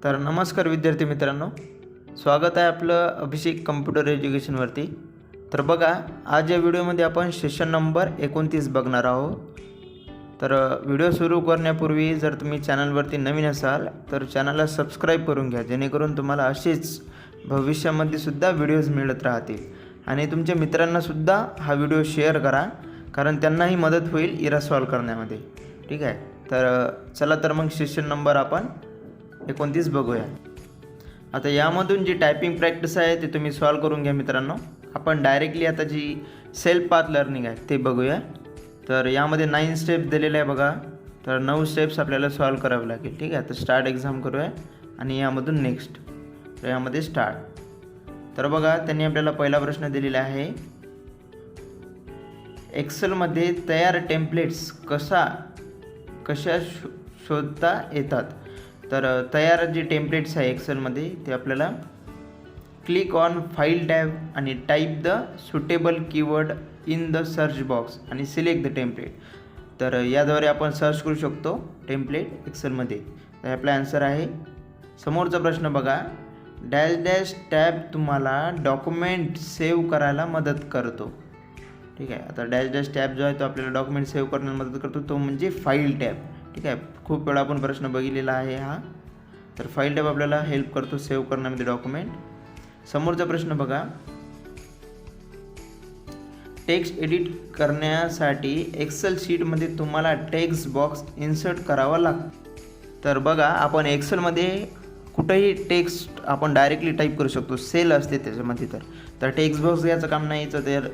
तर नमस्कार विद्यार्थी मित्रांनो, स्वागत आहे आपलं अभिषेक कम्प्युटर एज्युकेशनवरती। तर बघा, आज या व्हिडिओमध्ये आपण सेशन नंबर 29 बघणार आहोत। तर व्हिडिओ सुरू करण्यापूर्वी जर तुम्ही चॅनलवरती नवीन असाल तर चॅनलला सबस्क्राईब करून घ्या, जेणेकरून तुम्हाला असेच भविष्यामध्ये सुद्धा व्हिडिओज मिळत राहतील। आणि तुमच्या मित्रांना सुद्धा हा व्हिडिओ शेअर करा, कारण त्यांनाही मदत होईल इरा सॉल्व करण्यामध्ये। ठीक आहे, तर चला तर मग सेशन नंबर आपण 29 बघूया। आता यामधून जी टायपिंग प्रॅक्टिस आहे ते तुम्ही सॉल्व करून घ्या मित्रांनो। आपण डायरेक्टली आता जी सेल्फ पाथ लर्निंग आहे ते बघूया। तर यामध्ये 9 स्टेप्स दिलेले आहे बघा, तर 9 स्टेप्स आपल्याला सॉल्व करावे लागेल। ठीक आहे, तर स्टार्ट एक्झाम करूया आणि यामधून नेक्स्ट, तर यामध्ये स्टार्ट। तर बघा, त्यांनी आपल्याला पहिला प्रश्न दिलेला आहे, एक्सेलमध्ये तयार टेम्पलेट्स कशा शोधता येतात। तर तयार जे टेम्पलेट्स आहे एक्सेलमध्ये ते आपल्याला क्लिक ऑन फाईल टॅब आणि type the suitable keyword in the search box आणि सिलेक्ट द टेम्पलेट। तर याद्वारे आपण सर्च करू शकतो टेम्पलेट एक्सेलमध्ये। तर आपला आन्सर आहे। समोरचा प्रश्न बघा, डॅश डॅश टॅब तुम्हाला डॉक्युमेंट सेव्ह करायला मदत करतो। ठीक आहे, आता डॅश डॅश टॅब जो आहे तो आपल्याला डॉक्युमेंट सेव्ह करण्यास मदत करतो, तो म्हणजे फाईल टॅब। ठीक आहे, खूप वेळा आपण प्रश्न बघितलेला आहे हा। तर फाईल टॅब आपल्याला हेल्प करतो सेव्ह करण्यामध्ये डॉक्युमेंट। समोरचा प्रश्न बघा, टेक्स्ट एडिट करण्यासाठी एक्सेल शीटमध्ये तुम्हाला टेक्स्ट बॉक्स इन्सर्ट करावा लागतो। तर बघा, आपण एक्सेलमध्ये कुठेही टेक्स्ट आपण डायरेक्टली टाईप करू शकतो, सेल असते त्याच्यामध्ये। तर टेक्स्ट बॉक्स याचं काम नाही, तर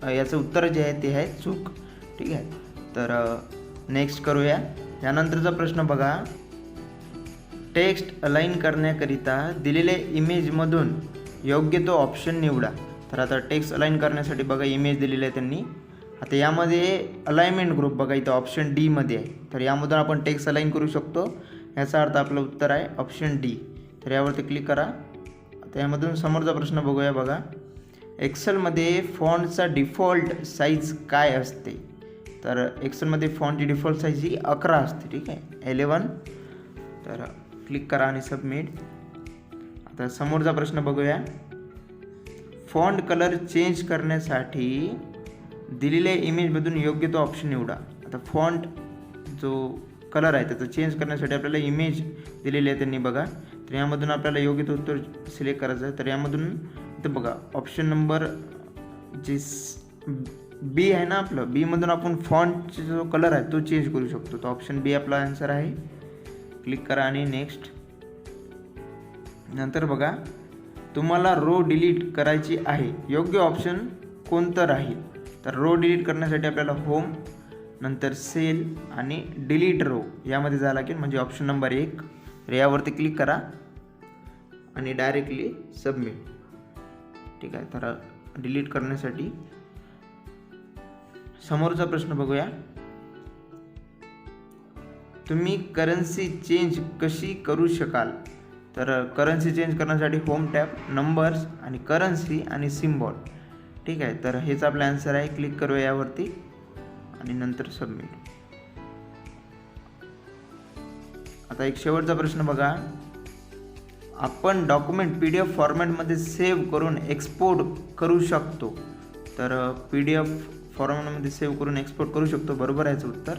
याचं उत्तर जे आहे ते आहे चूक। ठीक आहे, तर नेक्स्ट करूया। यानंतरचा प्रश्न बघा, टेक्स्ट अलाइन करण्याकरिता दिलेल्या इमेजमधून योग्य तो ऑप्शन निवडा। तर आता टेक्स्ट अलाइन करण्यासाठी बघा इमेज दिलेली आहे त्यांनी। आता यामध्ये अलाइनमेंट ग्रुप बघा इथं ऑप्शन डी मध्ये आहे, तर यामधून आपण टेक्स्ट अलाइन करू शकतो। याचा अर्थ आपलं उत्तर आहे ऑप्शन डी। तर यावरती क्लिक करा। आता यामधून समोरचा प्रश्न बघूया बघा, एक्सेलमध्ये फॉन्टचा डिफॉल्ट साईज काय असते। तर एक्सेलमध्ये फॉन्टची डिफॉल्ट साईज ही 11 असते। ठीक आहे, 11। तर क्लिक करा आणि सबमिट। आता समोरचा प्रश्न बघूया, फॉन्ट कलर चेंज करण्यासाठी दिलेल्या इमेजमधून योग्य तो ऑप्शन निवडा। आता फॉन्ट जो कलर आहे त्याचा चेंज करण्यासाठी आपल्याला इमेज दिलेली आहे त्यांनी बघा, तर यामधून आपल्याला योग्य तो उत्तर सिलेक्ट करायचं आहे। तर यामधून इथं बघा ऑप्शन नंबर जे बी आहे ना आपलं, बी मधून आपण फॉन्टचा जो कलर आहे तो चेंज करू शकतो। तो ऑप्शन बी आपला आन्सर आहे। क्लिक करा आणि नेक्स्ट। नंतर बघा, तुम्हाला रो डिलीट करायची आहे, योग्य ऑप्शन कोणतं राहील। तर रो डिलीट करण्यासाठी आपल्याला होम, नंतर सेल आणि डिलीट रो यामध्ये जायला लागेल, म्हणजे ऑप्शन नंबर 1। तर यावरती क्लिक करा आणि डायरेक्टली सबमिट। ठीक आहे, तर डिलीट करण्यासाठी समोरचा प्रश्न बघूया, तुम्ही करन्सी चेंज कशी करू शकाल। तर करन्सी चेंज करण्यासाठी होम टॅब, नंबर्स आणि करन्सी आणि सिम्बॉल। ठीक आहे, तर हेच आपला आन्सर आहे। क्लिक करूया यावरती आणि नंतर सबमिट। आता एक शेवटचा प्रश्न बघा, आपण डॉक्युमेंट PDF फॉर्मॅटमध्ये सेव्ह करून एक्सपोर्ट करू शकतो। तर PDF फॉर्मॅटमध्ये सेव्ह करून एक्सपोर्ट करू शकतो, बरोबर आहे याचं उत्तर।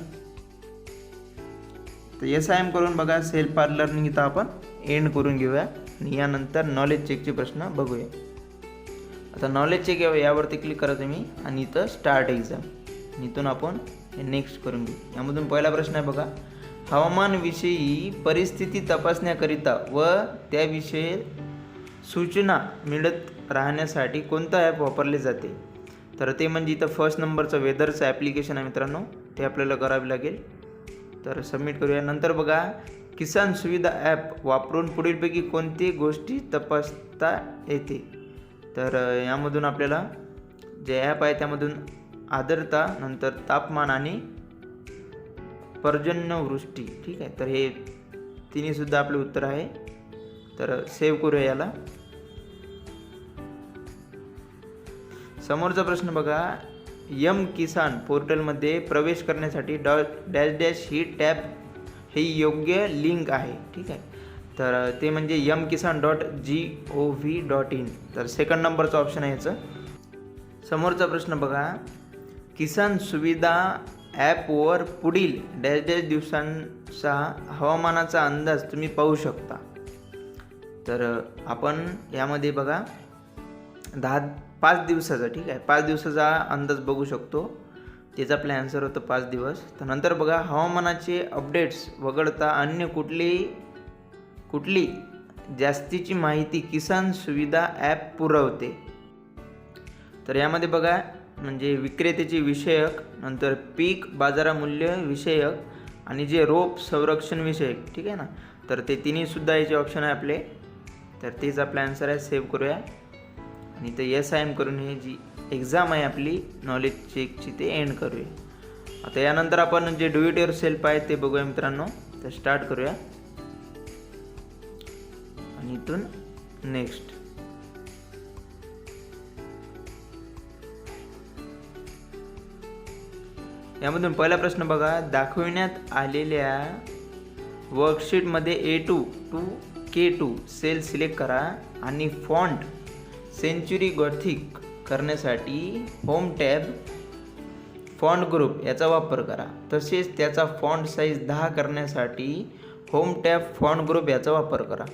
तर SIM करून बघा, सेल्फ पाथ लर्निंग इथं आपण एंड करून घेऊया आणि यानंतर नॉलेज चेकचे प्रश्न बघूया। आता नॉलेज चेक यावरती क्लिक करा तुम्ही आणि इथं स्टार्ट एक्झाम, इथून आपण नेक्स्ट करून घेऊ। यामधून पहिला प्रश्न आहे बघा, हवामानविषयी परिस्थिती तपासण्याकरिता व त्याविषयी सूचना मिळत राहण्यासाठी कोणतं ॲप वापरले जाते। तर ते म्हणजे इथं फर्स्ट नंबरचं वेदरचं ॲप्लिकेशन आहे मित्रांनो, ते आपल्याला करावे लागेल। तर सबमिट करूया। नंतर बघा, किसान सुविधा ॲप वापरून पुढीलपैकी कोणती गोष्टी तपासता येते। तर यामधून आपल्याला जे ॲप आहे त्यामधून आर्द्रता, नंतर तापमान आणि पर्जन्यवृष्टी। ठीक आहे, तर हे तिन्ही सुद्धा आपले उत्तर आहे। तर सेव्ह करूया याला। समोरचा प्रश्न बघा, किसान पोर्टलमध्ये प्रवेश करण्यासाठी डॅश डॅश ही टॅब ही योग्य लिंक आहे। ठीक आहे, तर ते म्हणजे mkisan.gov.in. तर सेकंड नंबरचा ऑप्शन आहे याचं. समोरचा प्रश्न बघा, किसान सुविधा ॲपवर पुढील डॅश डॅश दिवसांचा हवामानाचा अंदाज तुम्ही पाहू शकता. तर आपण यामध्ये बघा 5 दिवसाचा, ठीक आहे, 5 दिवसाचा अंदाज बघू शकतो. त्याचा आपला आन्सर होतं 5 दिवस. तर नंतर बघा, हवामानाचे अपडेट्स वगळता अन्य कुठली जास्तीची माहिती किसान सुविधा ॲप पुरवते. तर यामध्ये बघा, म्हणजे विक्रेत्याचे विषयक, नंतर पीक बाजारामूल्य विषयक आणि जे रोप संरक्षण विषयक, ठीक आहे ना. तर ते तिन्हीसुद्धा याचे ऑप्शन आहे आपले. तर तेच आपला आन्सर आहे. सेव्ह करूया आणि ते SIM करून हे जी एक्झाम आहे आपली नॉलेज चेकची ते एंड करूया. आता यानंतर आपण जे डू इट युअर सेल्फ आहे ते बघूया मित्रांनो. तर स्टार्ट करूया आणि इथून नेक्स्ट. यामधून पहिला प्रश्न बघा, दाखविण्यात आलेल्या वर्कशीटमध्ये A2 to K2 sale select करा आणि फॉन्ट सेंच्युरी गॉथिक करण्यासाठी होम टॅब फॉन्ट ग्रुप याचा वापर करा. तसेच त्याचा फॉन्ट साईज 10 करण्यासाठी होम टॅब फॉन्ट ग्रुप याचा वापर करा.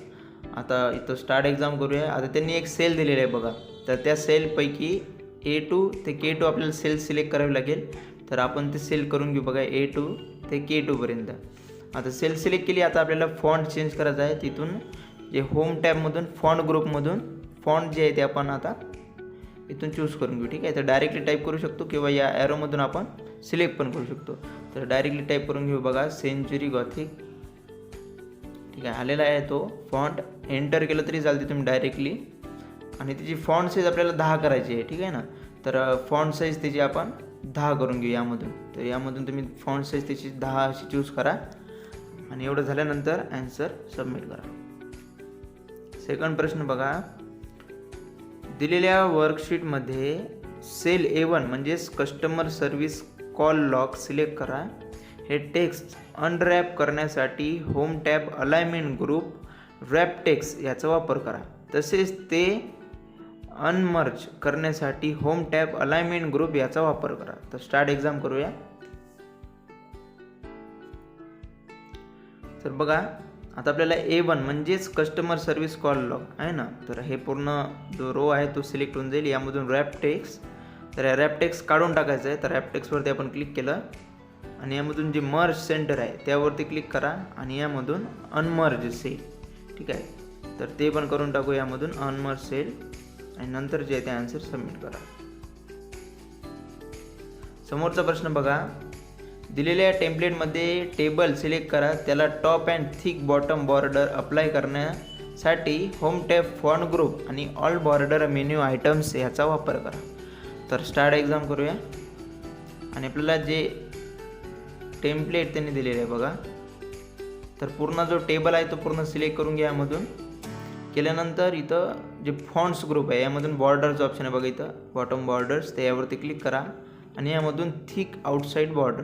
आता इथं स्टार्ट एक्झाम करूया. आता त्यांनी एक सेल दिलेला आहे बघा. तर त्या सेलपैकी A2 ते K2 आपल्याला सेल सिलेक्ट करावी लागेल. तर आपण ते सेल करून घेऊ बघा, A2 ते K2 पर्यंत. आता सेल सिलेक्ट केली. आता आपल्याला फॉन्ट चेंज करायचा आहे. तिथून जे होम टॅबमधून फॉन्ट ग्रुपमधून फॉन्ट जे आहे ते आपण आता इथून चूज करून घेऊ, ठीक आहे. तर डायरेक्टली टाईप करू शकतो किंवा या ॲरोमधून आपण सिलेक्ट पण करू शकतो. तर डायरेक्टली टाईप करून घेऊ बघा, सेंच्युरी गॉथिक, ठीक आहे, आलेला आहे तो फॉन्ट. एंटर केलं तरी चालते तुम्ही डायरेक्टली. आणि त्याची फॉन्ट साईज आपल्याला 10 करायची आहे, ठीक आहे ना. तर फॉन्ट साईज त्याची आपण 10 करून घेऊ यामधून. तर यामधून तुम्ही फॉन्ट साईज त्याची 10 अशी चूज करा आणि एवढं झाल्यानंतर ॲन्सर सबमिट करा. सेकंड प्रश्न बघा, दिलेल्या वर्कशीटमध्ये सेल A1 म्हणजेच customer service call log select करा. हे टेक्स्ट अनरॅप करण्यासाठी home tab alignment group wrap text याचा वापर करा. तसेच ते अनमर्ज करण्यासाठी होम टॅब अलाइनमेंट ग्रुप याचा वापर करा. तर स्टार्ट एक्झाम करूया. तर बघा, आता आपल्याला A1 म्हणजेच कस्टमर सर्व्हिस कॉल लॉग आहे ना. तर हे पूर्ण जो रो आहे तो सिलेक्ट होऊन जाईल. यामधून रॅप टेक्स्ट, तर या रॅप टेक्स्ट काढून टाकायचं आहे. तर रॅप टेक्स्टवरती आपण क्लिक केलं आणि यामधून जे मर्ज सेंटर आहे त्यावरती क्लिक करा आणि यामधून अनमर्ज सेल, ठीक आहे. तर ते पण करून टाकू यामधून अनमर्ज सेल आणि नंतर जे आहे ते आन्सर सबमिट करा. समोरचा प्रश्न बघा, दिलेल्या टेम्पलेटमध्ये टेबल सिलेक्ट करा. त्याला top and thick bottom border apply करण्यासाठी होम टॅब फॉन्ट ग्रुप आणि ऑल बॉर्डर मेन्यू आयटम्स याचा वापर करा. तर स्टार्ट एक्झाम करूया आणि आपल्याला जे टेम्पलेट त्यांनी दिलेलं आहे बघा. तर पूर्ण जो टेबल आहे तो पूर्ण सिलेक्ट करून घ्या. यामधून केल्यानंतर इथं जे फॉन्ट्स ग्रुप आहे यामधून बॉर्डरचं ऑप्शन आहे बघा, इथं बॉटम बॉर्डर्स, तर यावरती क्लिक करा आणि यामधून थिक आउटसाईड बॉर्डर,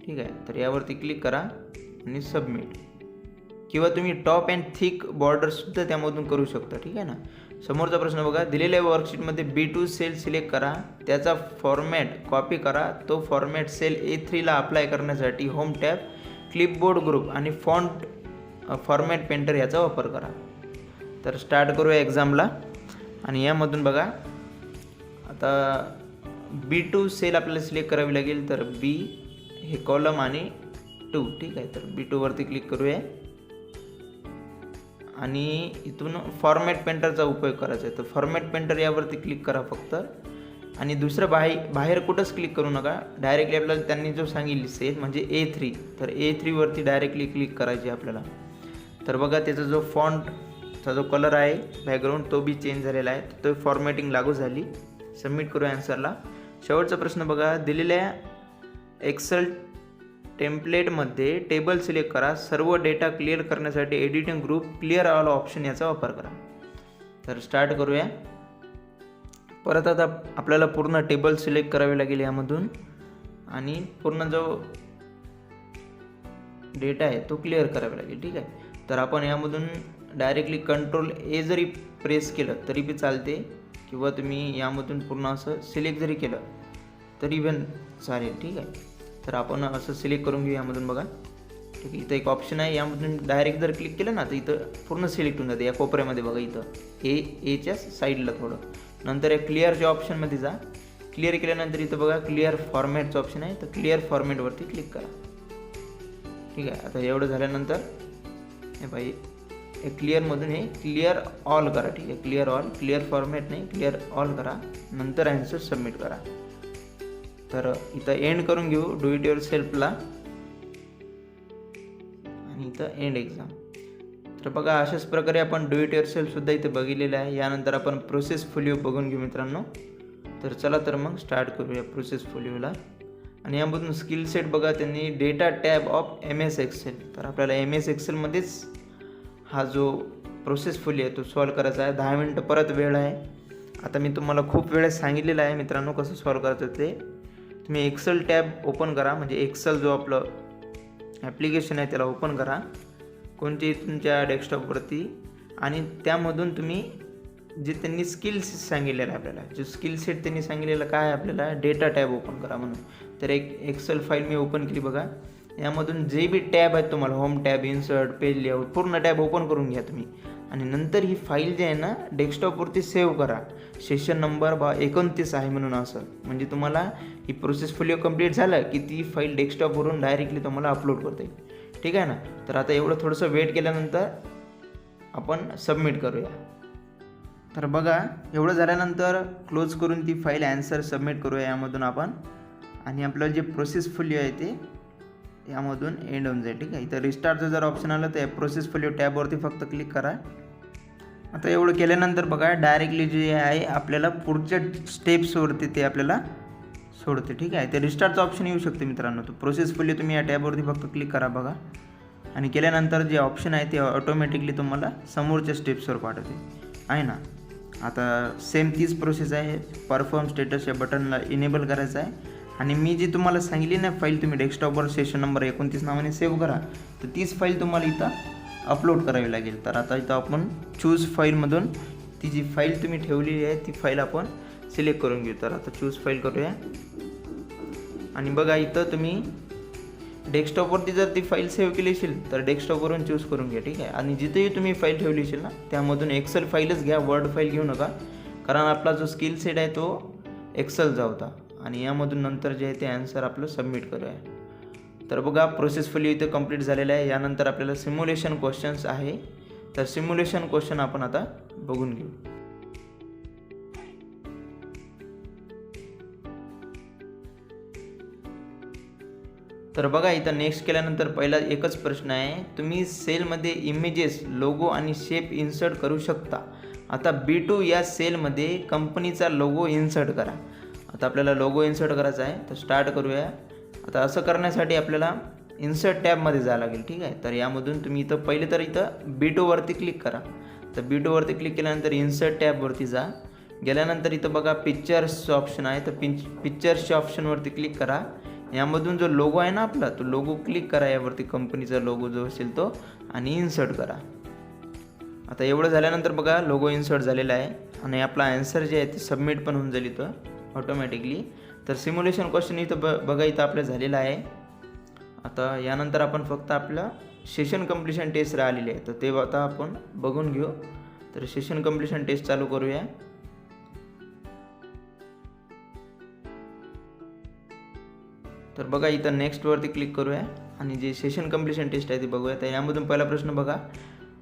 ठीक आहे. तर यावरती क्लिक करा आणि सबमिट. किंवा तुम्ही टॉप अँड थिक बॉर्डरसुद्धा त्यामधून करू शकता, ठीक आहे ना. समोरचा प्रश्न बघा, दिलेल्या वर्कशीटमध्ये B2 सेल सिलेक्ट करा. त्याचा फॉर्मॅट कॉपी करा. तो फॉर्मॅट सेल A3ला अप्लाय करण्यासाठी होम टॅब क्लिपबोर्ड ग्रुप आणि फॉन्ट फॉर्मॅट पेंटर याचा वापर करा. तर स्टार्ट करूया एक्झामला आणि यामधून बघा, आता B2 सेल आपल्याला सिलेक्ट करावी लागेल. तर B हे कॉलम आणि 2, ठीक आहे. तर B2 वरती क्लिक करूया आणि इथून फॉर्मॅट पेंटरचा उपयोग करायचा आहे. तर फॉर्मॅट पेंटर यावरती क्लिक करा फक्त आणि दुसरं बाहेर कुठंच क्लिक करू नका. डायरेक्टली आपल्याला त्यांनी जो सांगितली सेल म्हणजे A3, तर A3 वरती डायरेक्टली क्लिक करायची आपल्याला. तर बघा, त्याचा जो फॉन्टचा जो कलर आहे बॅकग्राऊंड तो बी चेंज झालेला आहे. तो फॉर्मॅटिंग लागू झाली. सबमिट करूया आन्सरला. शेवटचा प्रश्न बघा, दिलेल्या एक्सेल टेम्पलेटमध्ये टेबल सिलेक्ट करा. सर्व डेटा क्लिअर करण्यासाठी editing group clear all option याचा वापर करा. तर स्टार्ट करूया. परत आता आपल्याला पूर्ण टेबल सिलेक्ट करावे लागेल यामधून आणि पूर्ण जो डेटा आहे तो क्लिअर करावा लागेल, ठीक आहे. तर आपण यामधून डायरेक्टली कंट्रोल ए जरी प्रेस केलं तरी बी चालते, किंवा तुम्ही यामधून पूर्ण असं सिलेक्ट जरी केलं तरी पण चालेल. ठीक आहे, तर आपण असं सिलेक्ट करून घेऊ यामधून. बघा ठीक आहे, इथं एक ऑप्शन आहे, यामधून डायरेक्ट जर क्लिक केलं ना तर इथं पूर्ण सिलेक्ट होऊन जाते या कोपऱ्यामध्ये. बघा इथं एच्या साईडला थोडं. नंतर या क्लिअरच्या ऑप्शनमध्ये जा. क्लिअर केल्यानंतर इथं बघा क्लिअर फॉर्मॅटचं ऑप्शन आहे, तर क्लिअर फॉर्मॅटवरती क्लिक करा. ठीक आहे, आता एवढं झाल्यानंतर हे बाई हे क्लिअरमधून हे क्लिअर ऑल करा. ठीक आहे, क्लिअर ऑल, क्लिअर फॉर्मॅट नाही, क्लिअर ऑल करा. नंतर ॲन्सर सबमिट करा. तर इथं एंड करून घेऊ डू इट युअर सेल्फला, आणि इथं एंड एक्झाम. तर बघा अशाच प्रकारे आपण डू इट युअर सेल्फसुद्धा इथे बघितलेलं आहे. यानंतर आपण प्रोसेस फोलिओ बघून घेऊ मित्रांनो. तर चला तर मग स्टार्ट करूया प्रोसेस फोलिओला. आणि यामधून स्किल सेट बघा त्यांनी data tab of MS Excel. तर आपल्याला MS एक्सेलमध्येच हा जो प्रोसेस फोलिओ आहे तो सॉल्व करायचा आहे. 10 मिनटं परत वेळ आहे. आता मी तुम्हाला खूप वेळेस सांगितलेलं आहे मित्रांनो कसं सॉल्व करायचं ते. तुम्ही एक्सेल टॅब ओपन करा, म्हणजे एक्सेल जो आपलं ॲप्लिकेशन आहे त्याला ओपन करा कोणती तुमच्या डेस्कटॉपवरती, आणि त्यामधून तुम्ही जे त्यांनी स्किल्स सांगितलेलं आहे आपल्याला, जो स्किल सेट त्यांनी सांगितलेलं काय आहे आपल्याला डेटा टॅब ओपन करा म्हणून. तर एक एक्सेल फाईल मी ओपन केली बघा. यामधून जे बी टॅब आहेत तुम्हाला home tab, insert, page layout पूर्ण टॅब ओपन करून घ्या तुम्ही. आणि नंतर ही फाईल जी आहे ना डेस्कटॉपवरती सेव्ह करा. सेशन नंबर 29 आहे म्हणून असं, म्हणजे तुम्हाला ही प्रोसेस फोलिओ कंप्लीट झालं की ती फाईल डेस्कटॉपवरून डायरेक्टली तुम्हाला अपलोड करता येईल. ठीक आहे ना. तर आता एवढं थोडंसं वेट केल्यानंतर आपण सबमिट करूया. तर बघा एवढं झाल्यानंतर क्लोज करून ती फाईल ॲन्सर सबमिट करूया यामधून आपण. आणि आपलं जे प्रोसेस फोलिओ आहे ते यामधून एंड होऊन जाईल. ठीक आहे, इथं रिस्टार्टचं जर ऑप्शन आलं तर प्रोसेस फोलिओ टॅबवरती फक्त क्लिक करा. आता एवढं केल्यानंतर बघा डायरेक्टली जे आहे आपल्याला पुढच्या स्टेप्सवरती ते आपल्याला सोडते. ठीक आहे, ते रिस्टार्टचं ऑप्शन येऊ शकते मित्रांनो. तो प्रोसेस फोलिओ तुम्ही या टॅबवरती फक्त क्लिक करा बघा. आणि केल्यानंतर जे ऑप्शन आहे ते ऑटोमॅटिकली तुम्हाला समोरच्या स्टेप्सवर पाठवते आहे ना. आता सेम तीच प्रोसेस आहे. परफॉर्म स्टेटस या बटनला इनेबल करायचं आहे. आणि मी जी तुम्हाला सांगितली ना फाईल तुम्ही डेस्कटॉपवर सेशन नंबर 29 नावाने सेव्ह करा, तर तीच फाईल तुम्हाला इथं अपलोड करावी लागेल. तर आता इथं आपण चूज फाईलमधून ती जी फाईल तुम्ही ठेवलेली आहे ती फाईल आपण सिलेक्ट करून घेऊ. तर आता चूज फाईल करूया. आणि बघा इथं तुम्ही डेस्कटॉपवरती जर ती फाईल सेव्ह केली असेल तर डेस्कटॉपवरून चूज करून घ्या. ठीक आहे, आणि जिथेही तुम्ही फाईल ठेवली असेल ना त्यामधून एक्सेल फाईलच घ्या, वर्ड फाईल घेऊ नका. कारण आपला जो स्किल सेट आहे तो एक्सेलचा होता. आणि यामधून नंतर जे आहे ते ॲन्सर आपलं सबमिट करूया. तर बघा प्रोसेस फोलिओ इथं कंप्लीट झालेलं आहे. यानंतर आपल्याला सिम्युलेशन क्वेश्चन्स आहे. तर सिम्युलेशन क्वेश्चन आपण आता बघून घेऊ. तर बघा इथं नेक्स्ट केल्यानंतर पहिला एकच प्रश्न आहे, तुम्ही सेलमध्ये इमेजेस, लोगो आणि शेप इन्सर्ट करू शकता. आता B2 या सेलमध्ये कंपनीचा लोगो इन्सर्ट करा. आता आपल्याला लोगो इन्सर्ट करायचा आहे, तर स्टार्ट करूया. आता असं करण्यासाठी आपल्याला इन्सर्ट टॅबमध्ये जावं लागेल. ठीक आहे, तर यामधून तुम्ही इथं पहिले तर इथं B2 वरती क्लिक करा. तर B2 वरती क्लिक केल्यानंतर इन्सर्ट टॅबवरती जा. गेल्यानंतर इथं बघा पिक्चर्सचं ऑप्शन आहे, तर पिक्चर्सच्या ऑप्शनवरती क्लिक करा. यामधून जो लोगो आहे ना आपला तो लोगो क्लिक करा यावरती, कंपनीचा लोगो जो असेल तो, आणि इन्सर्ट करा. आता एवढं झाल्यानंतर बघा लोगो इन्सर्ट झालेला आहे. आणि आपला ॲन्सर जे आहे ते सबमिट पण होऊन जाईल इथं ऑटोमॅटिकली. तर सिम्युलेशन क्वेश्चन इथं बघा इथं आपलं झालेलं आहे. आता यानंतर आपण फक्त आपलं सेशन कम्प्लिशन टेस्ट राहिलेली आहे, तर ते आता आपण बघून घेऊ. तर सेशन कम्प्लिशन टेस्ट चालू करूया. तर बघा इथं नेक्स्टवरती क्लिक करूया आणि जे सेशन कम्प्लिशन टेस्ट आहे ती बघूया. तर यामधून पहिला प्रश्न बघा,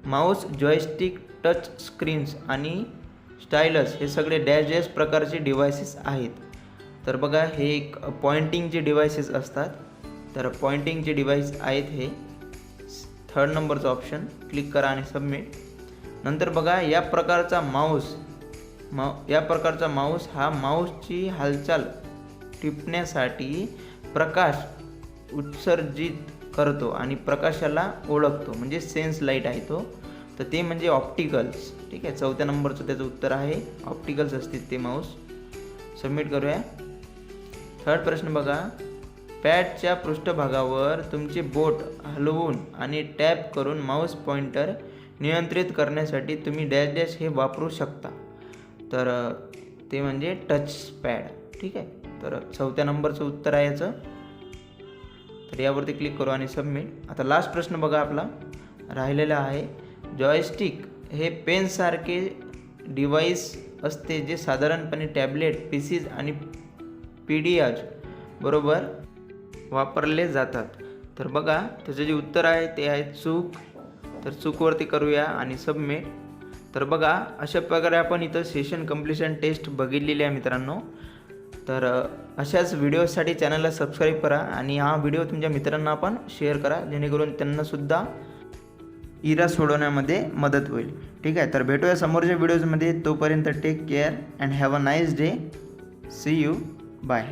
माऊस, जॉयस्टिक, टच स्क्रीन्स आणि स्टायलस हे सगळे डॅश डॅश प्रकारचे डिव्हायसेस आहेत. तर बघा हे एक पॉइंटिंगचे डिव्हायसेस असतात. तर पॉइंटिंगचे डिव्हाइस आहेत हे. 3rd नंबरचं ऑप्शन क्लिक करा आणि सबमिट. नंतर बघा या प्रकारचा माऊस हा माऊसची हालचाल टिपण्यासाठी प्रकाश उत्सर्जित करतो आणि प्रकाशाला ओळखतो, म्हणजे सेन्स लाईट आहे तो. तर ते म्हणजे ऑप्टिकल्स. ठीक आहे, 4थ्या नंबरचं त्याचं उत्तर आहे ऑप्टिकल्स असतील ते माऊस. सबमिट करूया. 3rd प्रश्न बघा, पॅडच्या पृष्ठभागावर तुमचे बोट हलवून आणि टॅप करून माऊस पॉइंटर नियंत्रित करण्यासाठी तुम्ही डॅश डॅश हे वापरू शकता. तर ते म्हणजे टच पॅड. ठीक आहे. तर 4थ्या नंबरचं उत्तर आहे याचं. तर यावरती क्लिक करू आणि सबमिट. आता लास्ट प्रश्न बघा आपला राहिलेला आहे. जॉयस्टिक हे पेनसारखे डिव्हाइस असते जे साधारणपणे टॅबलेट, पीसीज आणि पीडीएज बरोबर वापरले जातात. तर बघा त्याचं जे उत्तर आहे ते आहे चूक. तर चूकवरती करूया आणि सबमिट. तर बघा अशा प्रकारे आपण इथं सेशन कंप्लीशन टेस्ट बघितलेली आहे मित्रांनो. तर अशाच व्हिडिओसाठी चॅनलला सबस्क्राईब करा आणि हा व्हिडिओ तुमच्या मित्रांना पण शेअर करा जेणेकरून त्यांनासुद्धा इरा सोडवण्यामध्ये मदत होईल. ठीक आहे. तर भेटूया समोरच्या व्हिडिओजमध्ये. तोपर्यंत take care and have a nice day. See you. Bye.